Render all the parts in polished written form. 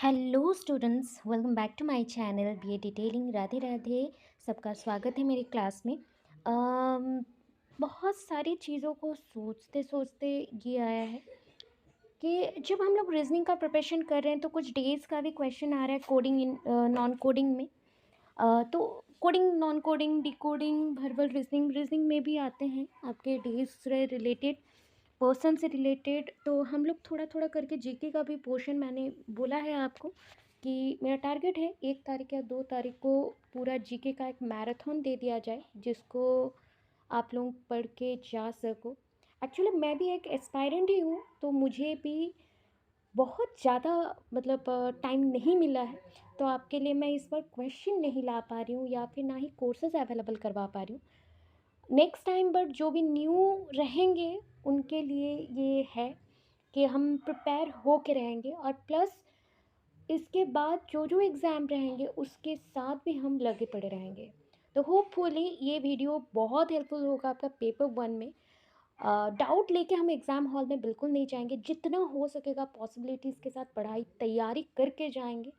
Hello students, welcome back to my channel BA detailing. Radhe Radhe. सबका स्वागत है मेरी क्लास में। बहुत सारी चीज़ों को सोचते सोचते ये आया है कि जब हम लोग रीजनिंग का प्रिपरेशन कर रहे हैं तो कुछ डेज का भी क्वेश्चन आ रहा है कोडिंग इन नॉन कोडिंग में। तो coding, non coding, decoding, verbal reasoning, reasoning में भी आते हैं आपके डेज से रिलेटेड, पर्सन से रिलेटेड। तो हम लोग थोड़ा थोड़ा करके जीके का भी पोर्शन, मैंने बोला है आपको कि मेरा टारगेट है 1 तारीख या 2 तारीख को पूरा जीके का एक मैराथन दे दिया जाए, जिसको आप लोग पढ़ के जा सको। एक्चुअली मैं भी एक एस्पायरेंट ही हूँ, तो मुझे भी बहुत ज़्यादा मतलब टाइम नहीं मिला है, तो आपके लिए मैं इस बार क्वेश्चन नहीं ला पा रही हूँ या फिर ना ही कोर्सेज अवेलेबल करवा पा रही हूँ नेक्स्ट टाइम। बट जो भी न्यू रहेंगे उनके लिए ये है कि हम प्रिपेयर हो के रहेंगे, और प्लस इसके बाद जो जो एग्ज़ाम रहेंगे उसके साथ भी हम लगे पड़े रहेंगे। तो होपफुली ये वीडियो बहुत हेल्पफुल होगा आपका पेपर 1 में। डाउट लेके हम एग्ज़ाम हॉल में बिल्कुल नहीं जाएंगे, जितना हो सकेगा पॉसिबिलिटीज़ के साथ पढ़ाई तैयारी करके जाएंगे।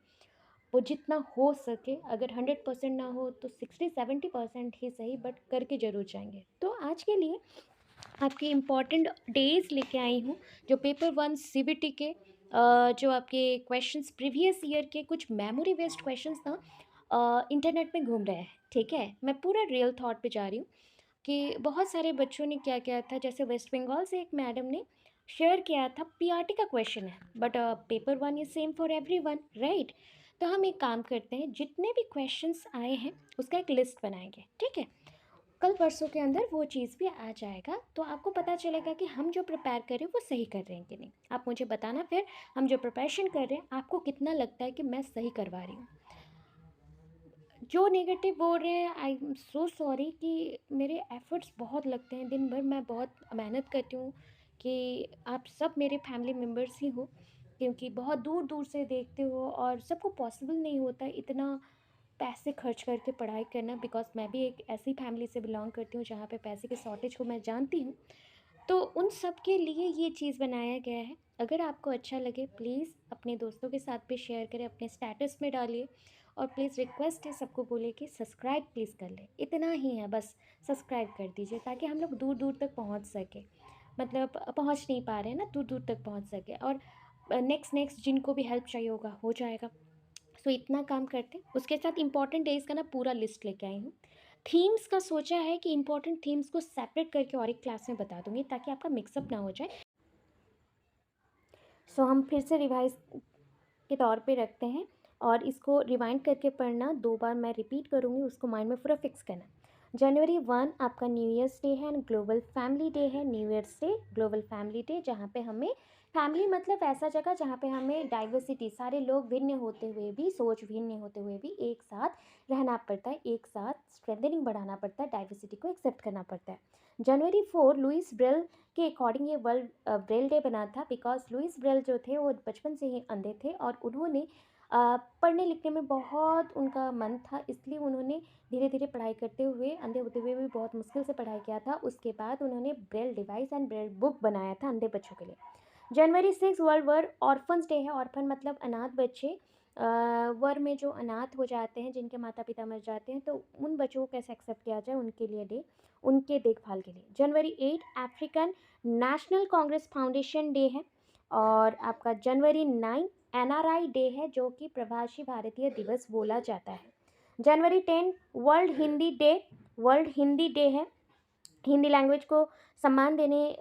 वो जितना हो सके, अगर 100% ना हो तो 60-70% ही सही, बट करके ज़रूर जाएंगे। तो आज के लिए आपके इम्पॉर्टेंट डेज लेके आई हूँ, जो पेपर 1 सीबीटी के जो आपके क्वेश्चंस प्रीवियस ईयर के कुछ मेमोरी बेस्ड क्वेश्चंस ना इंटरनेट में घूम रहे हैं। ठीक है, मैं पूरा रियल थॉट पे जा रही हूँ कि बहुत सारे बच्चों ने क्या किया था। जैसे वेस्ट बंगाल से एक मैडम ने शेयर किया था, पीआरटी का क्वेश्चन है, but paper 1 is same for everyone, right. तो हम एक काम करते हैं, जितने भी क्वेश्चंस आए हैं उसका एक लिस्ट बनाएंगे, ठीक है। कल परसों के अंदर वो चीज़ भी आ जाएगा, तो आपको पता चलेगा कि हम जो प्रिपेयर कर रहे हैं वो सही कर रहे हैं कि नहीं। आप मुझे बताना फिर, हम जो प्रिपरेशन कर रहे हैं आपको कितना लगता है कि मैं सही करवा रही हूँ। जो नेगेटिव बोल रहे हैं, आई एम सो सॉरी, कि मेरे एफर्ट्स बहुत लगते हैं, दिन भर मैं बहुत मेहनत करती हूँ कि आप सब मेरे फैमिली मेम्बर्स ही हो, क्योंकि बहुत दूर दूर से देखते हो और सबको पॉसिबल नहीं होता इतना पैसे खर्च करके पढ़ाई करना। बिकॉज मैं भी एक ऐसी फैमिली से बिलोंग करती हूँ जहाँ पे पैसे की शॉर्टेज को मैं जानती हूँ। तो उन सब के लिए ये चीज़ बनाया गया है। अगर आपको अच्छा लगे प्लीज़ अपने दोस्तों के साथ भी शेयर करें, अपने स्टेटस में डालिए, और प्लीज़ रिक्वेस्ट है सबको बोले कि सब्सक्राइब प्लीज़ कर ले। इतना ही है बस, सब्सक्राइब कर दीजिए ताकि हम लोग दूर दूर तक पहुंच सके। मतलब पहुंच नहीं पा रहे हैं ना, दूर दूर तक पहुंच सके, और नेक्स्ट नेक्स्ट जिनको भी हेल्प चाहिए होगा हो जाएगा। सो इतना काम करते हैं। उसके साथ इंपॉर्टेंट डेज का ना पूरा लिस्ट लेके आई हूँ। थीम्स का सोचा है कि इंपॉर्टेंट थीम्स को सेपरेट करके और एक क्लास में बता दूंगी ताकि आपका मिक्सअप ना हो जाए। सो हम फिर से रिवाइज के तौर पे रखते हैं, और इसको रिवाइंड करके पढ़ना 2 बार मैं रिपीट करूँगी, उसको माइंड में पूरा फिक्स करना। जनवरी 1 आपका न्यू ईयर्स डे है, ग्लोबल फैमिली डे है। New years day, global family day, जहाँ पे हमें फैमिली मतलब ऐसा जगह जहाँ पे हमें डाइवर्सिटी, सारे लोग भिन्न होते हुए भी, सोच भिन्न होते हुए भी एक साथ रहना पड़ता है, एक साथ स्ट्रेंथनिंग बढ़ाना पड़ता है, डाइवर्सिटी को एक्सेप्ट करना पड़ता है। जनवरी 4 लुइस ब्रेल के अकॉर्डिंग ये वर्ल्ड ब्रेल डे बना था, बिकॉज लुइस ब्रेल जो थे वो बचपन से ही अंधे थे, और उन्होंने पढ़ने लिखने में बहुत उनका मन था, इसलिए उन्होंने धीरे धीरे पढ़ाई करते हुए, अंधे होते हुए भी बहुत मुश्किल से पढ़ाई किया था। उसके बाद उन्होंने Braille device and Braille book बनाया था अंधे बच्चों के लिए। जनवरी 6 वर्ल्ड वर ऑर्फन्स डे है। ऑर्फन मतलब अनाथ बच्चे, वर में जो अनाथ हो जाते हैं, जिनके माता पिता मर जाते हैं, तो उन बच्चों को कैसे एक्सेप्ट किया जाए, उनके लिए डे, उनके देखभाल के लिए। जनवरी 8 African national Congress foundation day है। और आपका जनवरी 9 एनआरआई डे है, जो कि प्रवासी भारतीय दिवस बोला जाता है। जनवरी 10 world Hindi day, world Hindi day है। हिंदी लैंग्वेज को सम्मान देने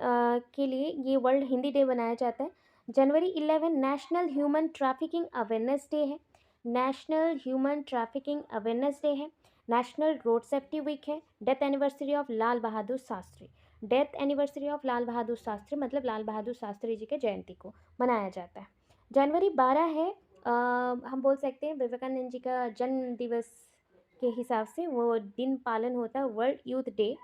के लिए ये वर्ल्ड हिंदी डे मनाया जाता है। जनवरी 11 national human trafficking awareness day है। National human trafficking awareness day है। नेशनल रोड सेफ्टी वीक है। Death anniversary of Lal Bahadur Shastri, death anniversary of Lal Bahadur Shastri मतलब लाल बहादुर शास्त्री जी के जयंती को मनाया जाता है। जनवरी 12 है, हम बोल सकते हैं विवेकानंद जी का जन्म दिवस के हिसाब से वो दिन पालन होता है, वर्ल्ड यूथ डे।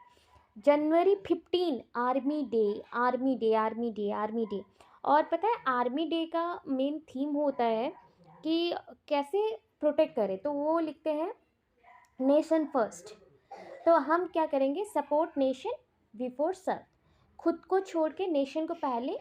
जनवरी 15 army day, army day, army day, army day. और पता है आर्मी डे का मेन थीम होता है कि कैसे प्रोटेक्ट करें, तो वो लिखते हैं नेशन फर्स्ट। तो हम क्या करेंगे, सपोर्ट नेशन बिफोर सेल्फ, खुद को छोड़ के नेशन को पहले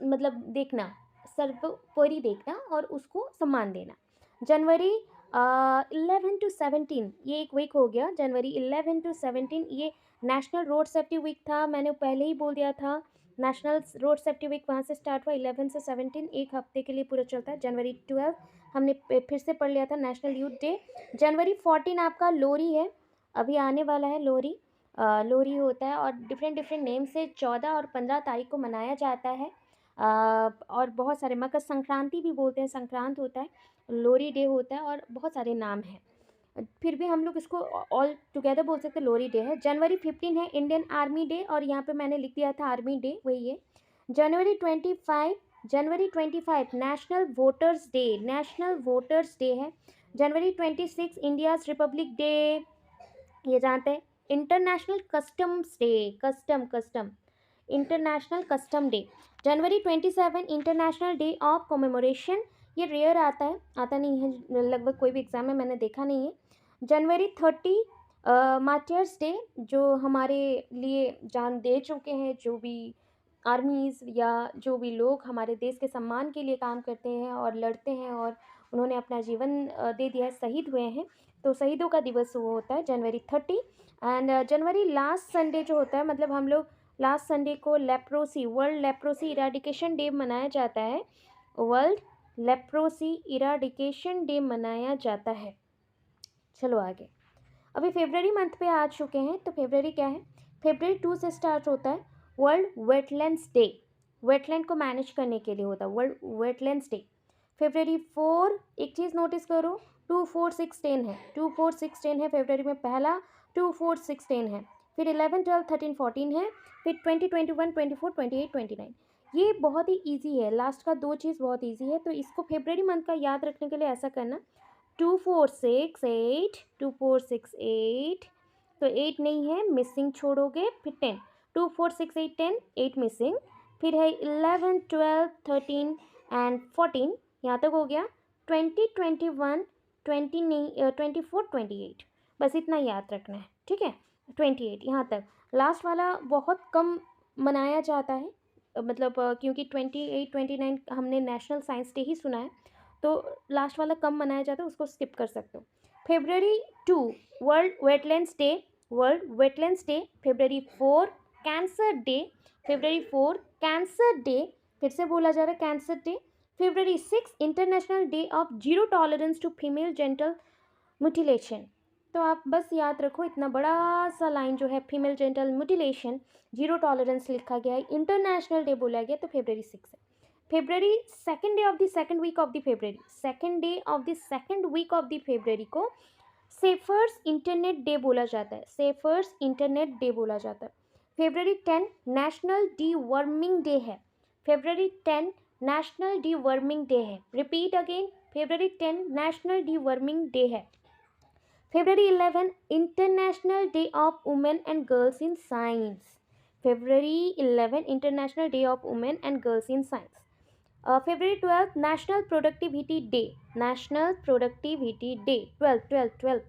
मतलब देखना, सर्वोपरि देखना और उसको सम्मान देना। जनवरी 11 to 17 ये एक वीक हो गया। जनवरी 11 to 17 ये नेशनल रोड सेफ्टी वीक था, मैंने पहले ही बोल दिया था। नेशनल रोड सेफ्टी वीक वहाँ से स्टार्ट हुआ, 11 से 17 एक हफ्ते के लिए पूरा चलता है। जनवरी 12 हमने फिर से पढ़ लिया था, नेशनल यूथ डे। जनवरी 14 आपका लोहरी है, अभी आने वाला है लोहरी। लोहरी होता है और डिफरेंट डिफरेंट नेम से 14 और 15 तारीख को मनाया जाता है। और बहुत सारे, मकर संक्रांति भी बोलते हैं, संक्रांत होता है, लोहरी डे होता है और बहुत सारे नाम हैं। फिर भी हम लोग इसको ऑल टुगेदर बोल सकते हैं, लोहरी डे है। जनवरी 15 है इंडियन आर्मी डे, और यहाँ पे मैंने लिख दिया था आर्मी डे, वही है। जनवरी 25 national voters day, national voters day है। जनवरी 26 इंडियाज रिपब्लिक डे, ये जानते हैं। International customs day, custom international custom day. जनवरी 27 इंटरनेशनल डे ऑफ कॉमेमोरेशन, ये रेयर आता है, आता नहीं है लगभग कोई भी एग्जाम में, मैंने देखा नहीं है। जनवरी 30 मार्टियर्स डे, जो हमारे लिए जान दे चुके हैं, जो भी आर्मीज़ या जो भी लोग हमारे देश के सम्मान के लिए काम करते हैं और लड़ते हैं और उन्होंने अपना जीवन दे दिया है, शहीद हुए हैं, तो शहीदों का दिवस वो होता है जनवरी 30। एंड जनवरी लास्ट संडे जो होता है, मतलब हम लोग लास्ट संडे को leprosy, world leprosy eradication day मनाया जाता है। वर्ल्ड लेप्रोसी इराडिकेशन डे मनाया जाता है। चलो आगे, अभी फेब्रवरी मंथ पे आ चुके हैं, तो फेब्रवरी क्या है, फेब्रवरी 2 से स्टार्ट होता है वर्ल्ड वेटलैंड्स डे, वेटलैंड को मैनेज करने के लिए होता है वर्ल्ड वेटलैंड्स डे। फेब्रवरी 4, एक चीज़ नोटिस करो, 2, 4, 6, 10 है, 2, 4, 6, 10 है फेब्रवरी में, पहला 2, 4, 6, 10 है। फिर 11, 12, 13, 14 है। फिर 20, 21, 24, 28, 29, ये बहुत ही ईजी है, लास्ट का 2 चीज़ बहुत ईजी है, तो इसको फेब्रवरी मंथ का याद रखने के लिए ऐसा करना, 2, 4, 6, 8, 2, 4, 6, 8, तो 8 नहीं है, मिसिंग छोड़ोगे। फिर 10, 2, 4, 6, 8, 10, 8 मिसिंग। फिर है 11, 12, 13 एंड 14, यहाँ तक हो गया। 20, 21, 20 नहीं, 24, 28, बस इतना याद रखना है, ठीक है। 28 यहाँ तक, लास्ट वाला बहुत कम मनाया जाता है, मतलब क्योंकि 28, 29 हमने नेशनल साइंस डे ही सुना है, तो लास्ट वाला कम मनाया जाता है, उसको स्किप कर सकते हो। February 2 world wetlands day, world wetlands day. February 4 cancer day, February 4 cancer day, फिर से बोला जा रहा है cancer day. February 6 international day of zero tolerance to female genital mutilation, तो आप बस याद रखो, इतना बड़ा सा लाइन जो है, female genital mutilation, zero tolerance लिखा गया है, इंटरनेशनल डे बोला गया, तो फेब्रवरी 6 है। February second day of the second week of the February, second day of the second week of the February को सेफर्स इंटरनेट डे बोला जाता है, सेफर्स इंटरनेट डे बोला जाता है। February 10 national deworming day है, February 10 national deworming day है। Repeat again, February 10 national deworming day है। February 11 international day of women and girls in science, February 11 international day of women and girls in science. February 12 national productivity day, national productivity day, 12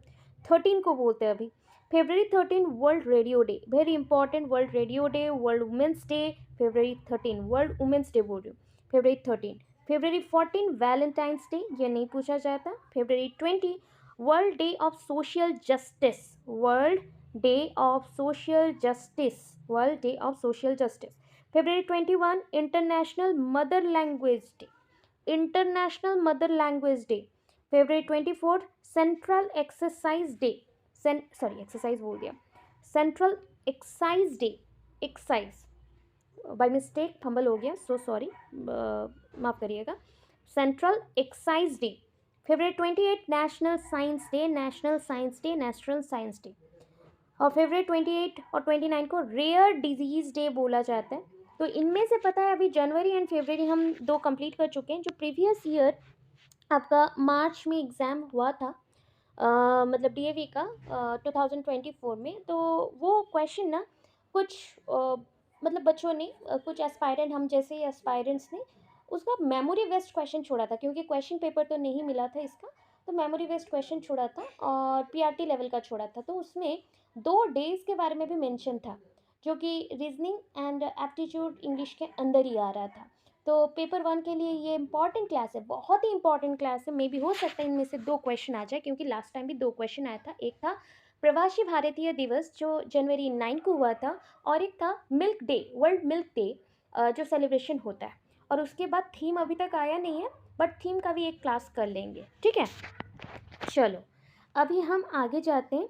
13 को बोलते हैं अभी। February 13 world radio day, very important, world radio day, world women's day. February 13 world women's day बोल रही हूँ, February 13। February 14 Valentine's day, ये नहीं पूछा जाता। February 20 world day of social justice, world day of social justice, world day of social justice. February 21 international mother language day, international mother language day. February 24 central exercise day, sorry exercise बोल दिया, central excise day, excise by mistake fumble हो गया, so sorry, माफ़ करिएगा, central excise day. February 28 national science day, national science day, national science day. और फेब्रवरी 28 और 29 को rare disease day बोला जाता है। तो इनमें से पता है, अभी जनवरी एंड फेब्रवरी हम 2 कंप्लीट कर चुके हैं। जो प्रीवियस ईयर आपका मार्च में एग्ज़ाम हुआ था, मतलब डीएवी का 2024 में, तो वो क्वेश्चन ना कुछ मतलब बच्चों ने, कुछ एस्पायरेंट, हम जैसे एस्पायरेंट्स ने उसका मेमोरी वेस्ट क्वेश्चन छोड़ा था, क्योंकि क्वेश्चन पेपर तो नहीं मिला था इसका, तो मेमोरी वेस्ट क्वेश्चन छोड़ा था और पीआरटी लेवल का छोड़ा था। तो उसमें 2 डेज़ के बारे में भी मेंशन था, जो कि रीजनिंग एंड एप्टीट्यूड इंग्लिश के अंदर ही आ रहा था। तो पेपर 1 के लिए ये इंपॉर्टेंट क्लास है, बहुत ही इंपॉर्टेंट क्लास है। मे बी हो सकता है इनमें से 2 क्वेश्चन आ जाए, क्योंकि लास्ट टाइम भी 2 क्वेश्चन आया था। एक था प्रवासी भारतीय दिवस जो जनवरी 9 को हुआ था, और एक था milk day, world milk day जो सेलिब्रेशन होता है। और उसके बाद थीम अभी तक आया नहीं है, बट थीम का भी एक क्लास कर लेंगे, ठीक है। चलो अभी हम आगे जाते हैं।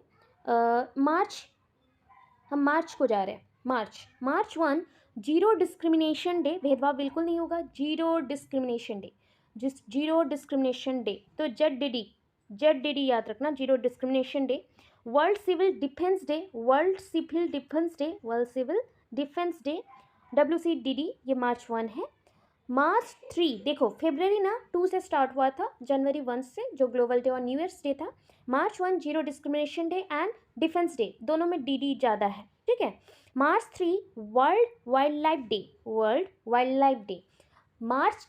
हम मार्च को जा रहे हैं। मार्च 1 जीरो डिस्क्रिमिनेशन डे, भेदभाव बिल्कुल नहीं होगा, zero discrimination day, zero discrimination day, तो जेड डी याद रखना, zero discrimination day. World civil defence day, world civil defence day, WCDD, ये मार्च 1 है। मार्च 3 देखो, फेब्रवरी ना 2 से स्टार्ट हुआ था, जनवरी 1 से, जो ग्लोबल डे और न्यू ईयर्स डे था। मार्च 1 zero discrimination day and defence day, दोनों में DD ज़्यादा है, ठीक है। मार्च 3 वर्ल्ड वाइल्ड लाइफ डे, मार्च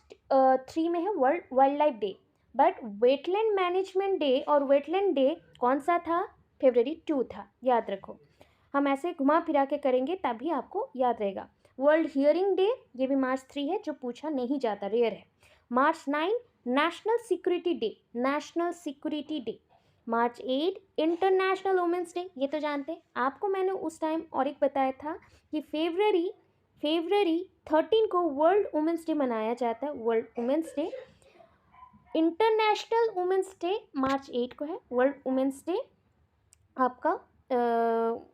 3 में है world wild life day. But wetland management day और वेटलैंड डे कौन सा था, फेब्रवरी 2 था, याद रखो। हम ऐसे घुमा फिरा के करेंगे तभी आपको याद रहेगा। वर्ल्ड हियरिंग डे, ये भी मार्च 3 है, जो पूछा नहीं जाता, रेयर है। मार्च 9 national security day. March 8 international women's day, ये तो जानते हैं, आपको मैंने उस टाइम और एक बताया था कि फेब्रवरी 13 को वर्ल्ड वुमेंस डे मनाया जाता है, world women's day. International women's day March 8 को है, वर्ल्ड वुमेंस डे आपका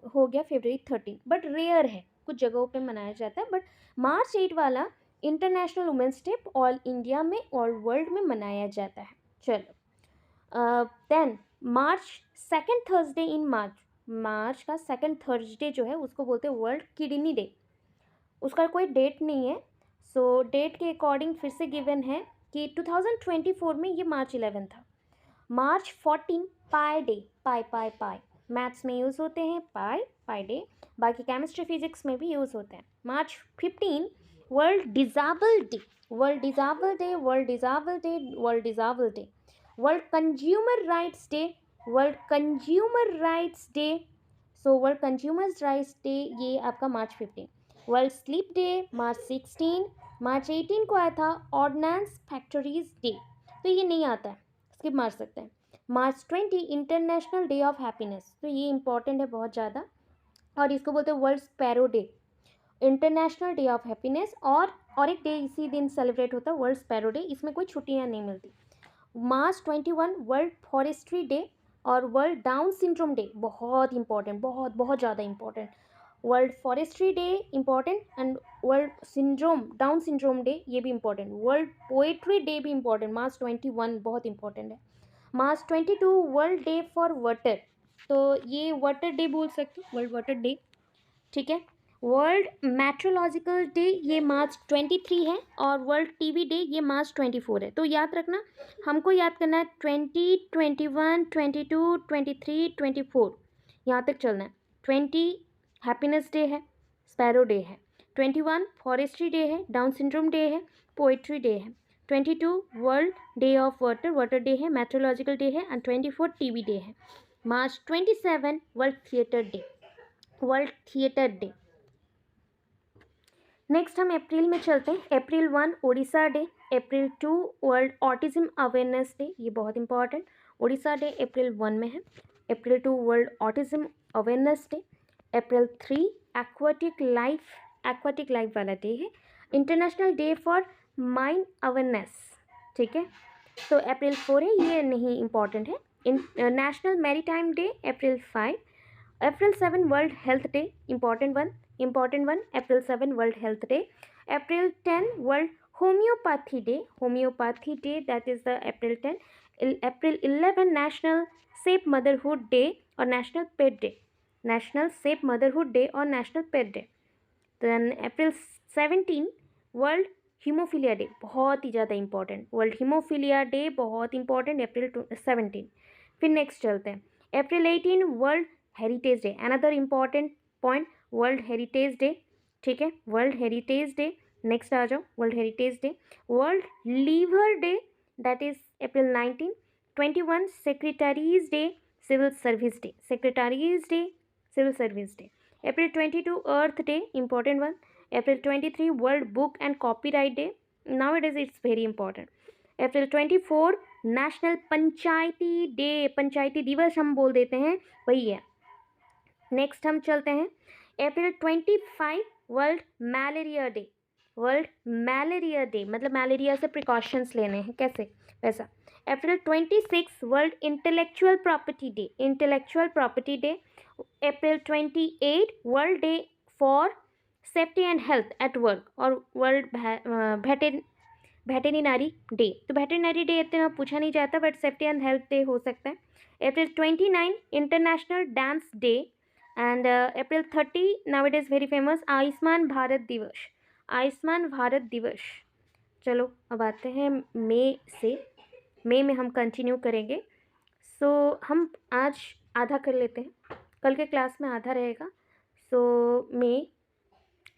हो गया फेब्रवरी 13, बट रेयर है, कुछ जगहों पे मनाया जाता है, बट मार्च 8 वाला international women's day all India में, ऑल वर्ल्ड में मनाया जाता है। चलो देन मार्च सेकेंड थर्सडे इन मार्च का सेकेंड थर्सडे जो है उसको बोलते हैं वर्ल्ड किडनी डे। उसका कोई डेट नहीं है, सो डेट के अकॉर्डिंग फिर से गिवन है कि 2024 में ये मार्च 11 था। March 14 pi day, pi maths में यूज़ होते हैं, पाई डे, बाकी केमिस्ट्री फिजिक्स में भी यूज़ होते हैं। March 15 world disable day, world consumer rights day, so world consumers rights day ये आपका March 15। World sleep day March 16। March 18 को आया था ऑर्डिनेंस फैक्ट्रीज डे, तो ये नहीं आता है, स्किप मार सकते हैं। मार्च 20 इंटरनेशनल डे ऑफ हैप्पीनेस, तो ये इंपॉर्टेंट है बहुत ज़्यादा, और इसको बोलते हैं world sparrow day, international day of happiness. और एक डे इसी दिन सेलिब्रेट होता है, वर्ल्ड स्पैरो डे, इसमें कोई छुट्टियाँ नहीं मिलती। मार्च 21 वर्ल्ड फॉरेस्ट्री डे और वर्ल्ड डाउन सिंड्रोम डे, बहुत इंपॉर्टेंट, बहुत बहुत ज़्यादा important. World forestry day important, and world down syndrome day ये भी इंपॉर्टेंट। वर्ल्ड पोएट्री डे भी इंपॉर्टेंट, मार्च 21 बहुत इंपॉर्टेंट है। मार्च 22 वर्ल्ड डे फॉर वाटर, तो ये वाटर डे बोल सकते हो, वर्ल्ड वाटर डे, ठीक है। वर्ल्ड मेट्रोलॉजिकल डे ये मार्च 23 है, और वर्ल्ड टीबी डे ये मार्च 24 है। तो याद रखना, हमको याद करना है 20, 21, 22, 23, 24, यहाँ तक चलना है। 20 हैप्पीनेस डे है, स्पैरो डे है। 21 फॉरेस्ट्री डे है, डाउन सिंड्रोम डे है, पोएट्री डे है। 22 world day of water day है, मेट्रोलॉजिकल डे है, एंड 24 टीबी डे है। मार्च 27 वर्ल्ड थिएटर डे। नेक्स्ट हम अप्रैल में चलते हैं। अप्रैल 1 ओडिशा डे, अप्रैल 2 वर्ल्ड ऑटिज्म अवेयरनेस डे, ये बहुत इंपॉर्टेंट, ओडिशा डे अप्रैल 1 में है। अप्रैल 2 world autism awareness day. April 3 aquatic life वाला डे है, international day for mine awareness, ठीक है। तो अप्रैल 4 है, ये नहीं इंपॉर्टेंट है। National maritime day April 5। April 7 world health day, important one, April 7 world health day. April 10 world homeopathy day, that is the April 10। April 11 national safe motherhood day और national pet day. Then April 17 world haemophilia day, बहुत ही ज़्यादा important, world haemophilia day बहुत important, April 17। फिर next चलते हैं, April 18 world heritage day, another important point, world heritage day, ठीक है, वर्ल्ड हेरिटेज डे। नेक्स्ट आ जाओ, world heritage day. World liver day, that is April 19। 21 secretaries day civil service day. April 22 earth day, important one. April 23 world book and copyright day, now it is it's very important. April 24 national panchayati day, panchayati दिवस हम बोल देते हैं, वही है। Next हम चलते हैं अप्रैल 25 world malaria day. World malaria day मतलब मलेरिया से प्रिकॉशंस लेने हैं, कैसे वैसा। अप्रैल 26 world intellectual property day, intellectual property day. April 28 world day for safety and health at work और वर्ल्ड वेटेरिनरी डे। तो वेटेरिनरी डे इतना पूछा नहीं जाता, but safety and health day हो सकता है। अप्रैल 29 international dance day. And April 30 now it is very famous Ayushman Bharat दिवस, आयुष्मान भारत दिवस। चलो अब आते हैं मई से, मई में हम कंटिन्यू करेंगे। सो हम आज आधा कर लेते हैं, कल के क्लास में आधा रहेगा। सो मई,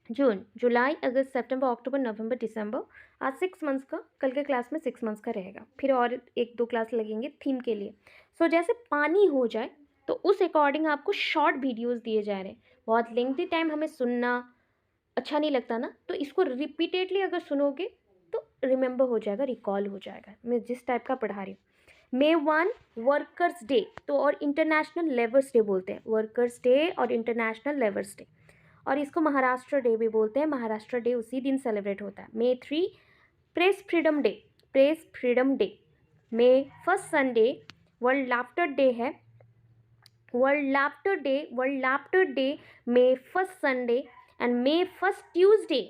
जून, जुलाई, अगस्त, सितंबर, अक्टूबर, नवंबर, दिसंबर, आज 6 मंथ्स का, कल के क्लास में 6 मंथ्स का रहेगा। फिर और 1-2 क्लास लगेंगे थीम के लिए। सो जैसे पानी हो जाए तो उस अकॉर्डिंग आपको शॉर्ट वीडियोस दिए जा रहे हैं। बहुत लेंथी टाइम हमें सुनना अच्छा नहीं लगता ना, तो इसको रिपीटेडली अगर सुनोगे तो रिमेंबर हो जाएगा, रिकॉल हो जाएगा। मैं जिस टाइप का पढ़ा रही हूँ। मे 1 वर्कर्स डे, तो और इंटरनेशनल लेबर्स डे बोलते हैं, वर्कर्स डे और इंटरनेशनल लेबर्स डे। और इसको महाराष्ट्र डे भी बोलते हैं, महाराष्ट्र डे उसी दिन सेलिब्रेट होता है। May 3 press freedom day, press freedom day. May 1 Sunday world laughter day है, world laughter day, world laughter day May 1 Sunday. And May 1 Tuesday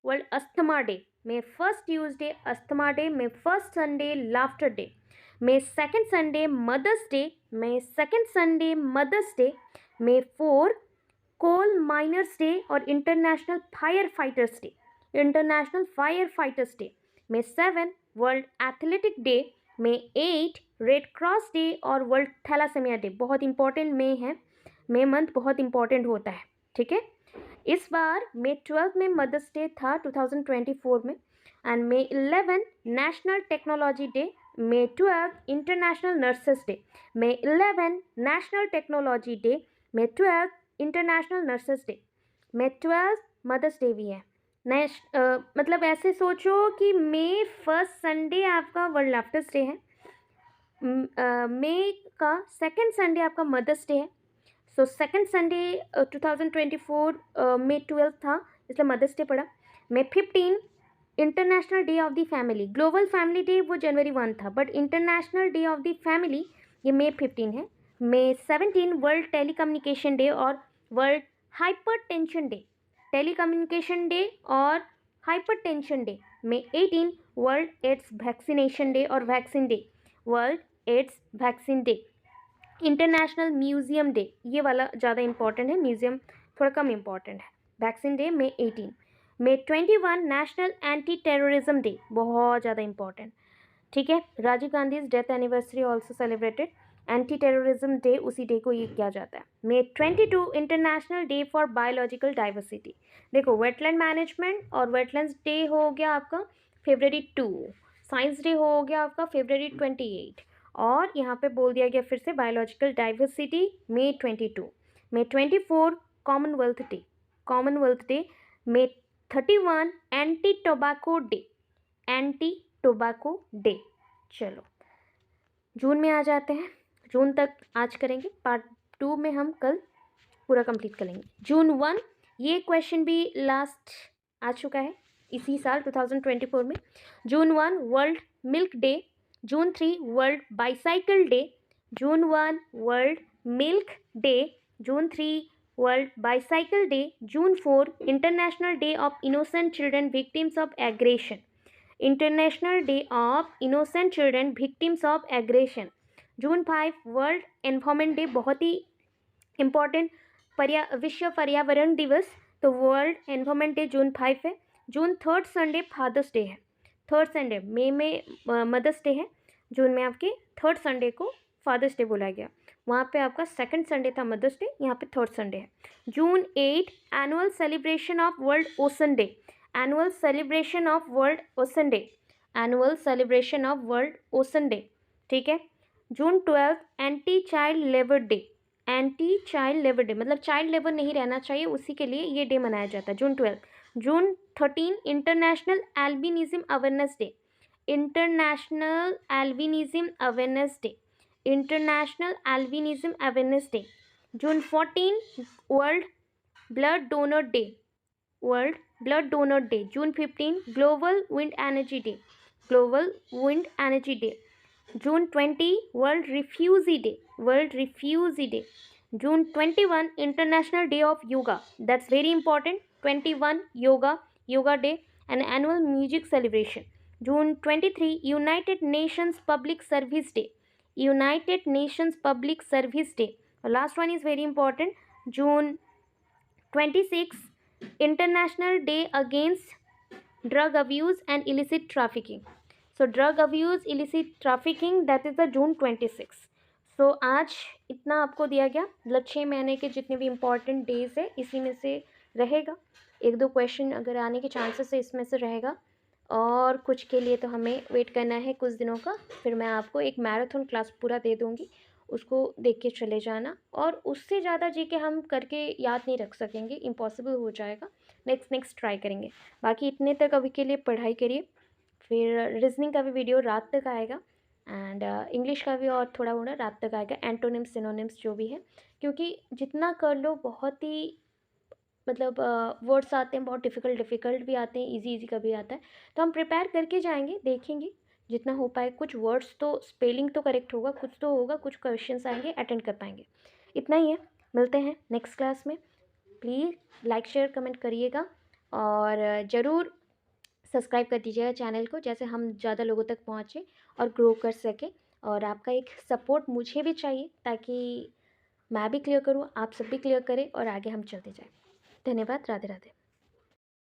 world asthma day, May 1 Tuesday asthma day, May 1 Sunday laughter day, May 2 Sunday mother's day, May 2 Sunday mother's day, May 4 coal miners day और international fire fighters day, international fire fighters day. मे 7 world athletic day, मे 8 red cross day और world थैलासेमिया day. बहुत important मे है, May month बहुत important होता है, ठीक है। इस बार मे 12 में मदर्स डे था 2024 में। And May 11 national technology day, May 12 international nurses day, May 11 national technology day, May 12 international nurses day, May 12 mother's day भी है। मतलब ऐसे सोचो कि मे 1 संडे आपका वर्ल्ड लाफ्टर्स डे है, मे का 2 संडे आपका मदर्स डे है। सो 2 संडे 2024 मे 12 था, इसलिए मदर्स डे पड़ा। May 15 international day of the family, global family day वो जनवरी 1 था, but international day of the family ये मे 15 है। मे 17 वर्ल्ड टेलीकम्युनिकेशन डे और world hypertension day, telecommunication day और hypertension day. May 18 world AIDS vaccination day और vaccine day, world AIDS vaccine day. International museum day, ये वाला ज़्यादा important है, museum थोड़ा कम इंपॉर्टेंट है। Vaccine day May 18। May 21 national anti terrorism day, बहुत ज़्यादा इंपॉर्टेंट, ठीक है। Rajiv Gandhi death anniversary also celebrated, anti terrorism day उसी डे को ये किया जाता है। May 22 international day for biological diversity. देखो वेटलैंड मैनेजमेंट और वेटलैंड्स डे हो गया आपका February 2, साइंस डे हो गया आपका February 28, और यहाँ पे बोल दिया गया फिर से बायोलॉजिकल डाइवर्सिटी मे 22। मे 24 कॉमनवेल्थ डे, कॉमनवेल्थ डे। मे 31 anti tobacco day, anti tobacco day. चलो जून में आ जाते हैं, जून तक आज करेंगे, पार्ट 2 में हम कल पूरा कंप्लीट करेंगे। जून 1 ये क्वेश्चन भी लास्ट आ चुका है इसी साल 2024 में। जून 1 world milk day, June 3 world bicycle day, June 1 world milk day, June 3 world bicycle day, June 4 international day of innocent children victims of aggression, international day of innocent children victims of aggression. June 5 world environment day, बहुत ही important, विश्व पर्यावरण दिवस, तो world environment day जून 5 है। जून 3 Sunday fathers day है, 3 Sunday, मई में mother's day है, जून में आपके 3 संडे को फादर्स डे बोला गया। वहाँ पे आपका 2 संडे था मदर्स डे, यहाँ पे 3 संडे है। जून 8 annual celebration of world ocean day, annual celebration of world ocean day, annual celebration of world ocean day, ठीक है। जून 12 anti child labour day, anti child labour day मतलब चाइल्ड लेबर नहीं रहना चाहिए, उसी के लिए ये डे मनाया जाता है जून 12। जून 13 international albinism awareness day, international albinism awareness day, international albinism awareness day. June 14 world blood donor day, world blood donor day. June 15 global wind energy day, global wind energy day. June 20 world refugee day, world refugee day. June 21 international day of yoga, that's very important. 21 yoga, yoga day and annual music celebration. June 23 United Nations public service day, United Nations public service day. Last one is very important, June 26 international day against drug abuse and illicit trafficking. So drug abuse illicit trafficking, that is the June 26। सो आज इतना आपको दिया गया, मतलब 6 महीने के जितने भी इम्पॉर्टेंट डेज है इसी में से रहेगा। एक दो क्वेश्चन अगर आने के चांसेस है इसमें से रहेगा, और कुछ के लिए तो हमें वेट करना है कुछ दिनों का। फिर मैं आपको एक मैराथन क्लास पूरा दे दूँगी, उसको देख के चले जाना। और उससे ज़्यादा जीके हम करके याद नहीं रख सकेंगे, इम्पॉसिबल हो जाएगा। नेक्स्ट ट्राई करेंगे। बाकी इतने तक अभी के लिए पढ़ाई करिए। फिर रीजनिंग का भी वीडियो रात तक आएगा, एंड इंग्लिश का भी और थोड़ा मोड़ा रात तक आएगा, एंटोनिम्स सिनोनिम्स जो भी है। क्योंकि जितना कर लो बहुत ही मतलब वर्ड्स आते हैं बहुत डिफ़िकल्ट भी आते हैं, इजी का भी आता है। तो हम प्रिपेयर करके जाएंगे, देखेंगे जितना हो पाए। कुछ वर्ड्स तो स्पेलिंग तो करेक्ट होगा, कुछ तो होगा, कुछ क्वेश्चंस आएंगे, अटेंड कर पाएंगे। इतना ही है, मिलते हैं नेक्स्ट क्लास में। प्लीज़ लाइक शेयर कमेंट करिएगा, और ज़रूर सब्सक्राइब कर दीजिएगा चैनल को, जैसे हम ज़्यादा लोगों तक पहुँचे और ग्रो कर सकें। और आपका एक सपोर्ट मुझे भी चाहिए, ताकि मैं भी क्लियर करूँ, आप सब भी क्लियर करें और आगे हम चलते जाएं। धन्यवाद। राधे राधे।